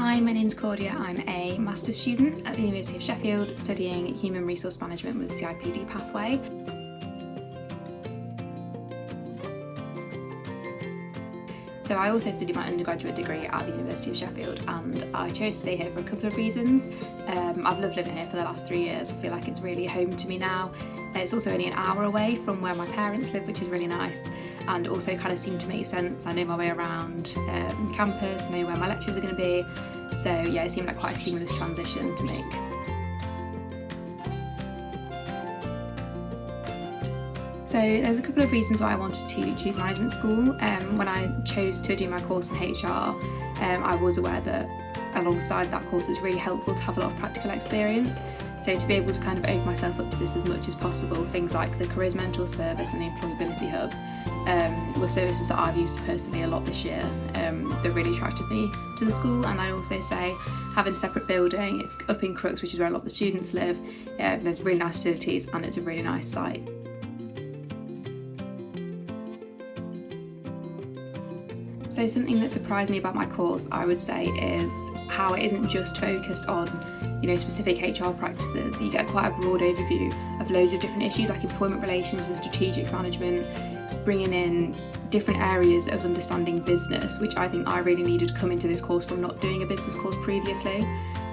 Hi, my name's Claudia. I'm a master's student at the University of Sheffield studying Human Resource Management with the CIPD pathway. So I also studied my undergraduate degree at the University of Sheffield, and I chose to stay here for a couple of reasons. I've loved living here for the last 3 years. I feel like it's really home to me now. It's also only an hour away from where my parents live, which is really nice, and also kind of seemed to make sense. I know my way around campus, know where my lectures are going to be, so yeah, it seemed like quite a seamless transition to make. So there's a couple of reasons why I wanted to choose management school. When I chose to do my course in HR, I was aware that alongside that course it's really helpful to have a lot of practical experience. So to be able to kind of open myself up to this as much as possible, things like the Careers Mentor service and the Employability Hub were services that I've used personally a lot this year that really attracted me to the school. And I also say having a separate building, it's up in Crooks, which is where a lot of the students live, there's really nice facilities and it's a really nice site. So something that surprised me about my course, I would say, is how it isn't just focused on, specific HR practices. You get quite a broad overview of loads of different issues like employment relations and strategic management, bringing in different areas of understanding business, which I think I really needed to come into this course from not doing a business course previously.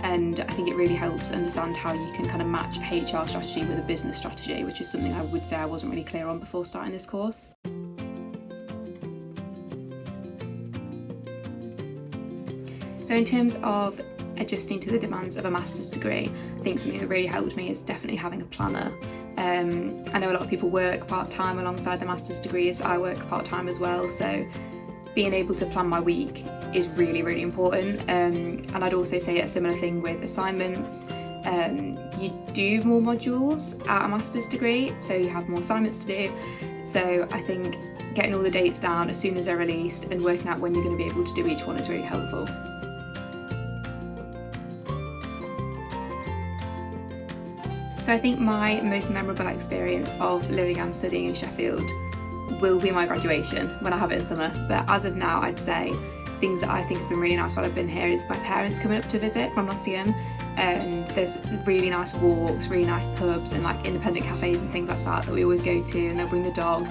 And I think it really helps understand how you can kind of match HR strategy with a business strategy, which is something I would say I wasn't really clear on before starting this course. So in terms of adjusting to the demands of a master's degree, I think something that really helped me is definitely having a planner. I know a lot of people work part-time alongside their master's degrees. I work part-time as well, so being able to plan my week is really, really important. And I'd also say a similar thing with assignments. You do more modules at a master's degree, so you have more assignments to do. So I think getting all the dates down as soon as they're released and working out when you're going to be able to do each one is really helpful. So I think my most memorable experience of living and studying in Sheffield will be my graduation when I have it in summer. But as of now, I'd say things that I think have been really nice while I've been here is my parents coming up to visit from Nottingham. There's really nice walks, really nice pubs and like independent cafes and things like that we always go to, and they'll bring the dog.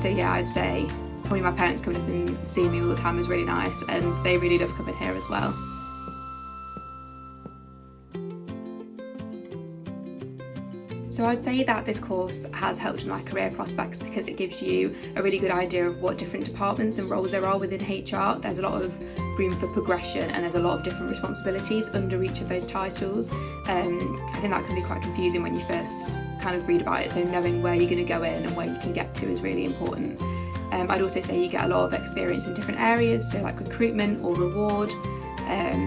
So yeah, I'd say probably my parents coming up and seeing me all the time is really nice, and they really love coming here as well. So I'd say that this course has helped my career prospects because it gives you a really good idea of what different departments and roles there are within HR. There's a lot of room for progression and there's a lot of different responsibilities under each of those titles. I think that can be quite confusing when you first kind of read about it, so knowing where you're going to go in and where you can get to is really important. I'd also say you get a lot of experience in different areas, so like recruitment or reward,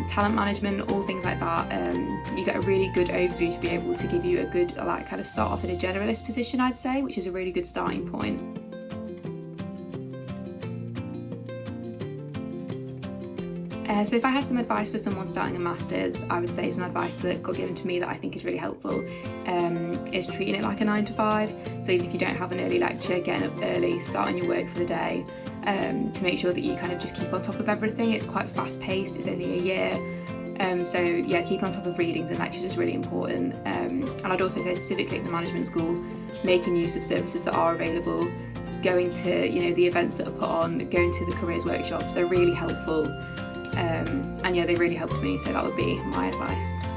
talent management, all things like that. You get a really good overview to be able to give you a good kind of start off in a generalist position, I'd say, which is a really good starting point. So if I had some advice for someone starting a master's, I would say some advice that got given to me that I think is really helpful is treating it like a 9 to 5. So even if you don't have an early lecture, getting up early, starting your work for the day, to make sure that you kind of just keep on top of everything. It's quite fast paced, it's only a year. So yeah, keeping on top of readings and lectures is really important. And I'd also say specifically at the management school, making use of services that are available, going to the events that are put on, going to the careers workshops, they're really helpful. And yeah, they really helped me, so that would be my advice.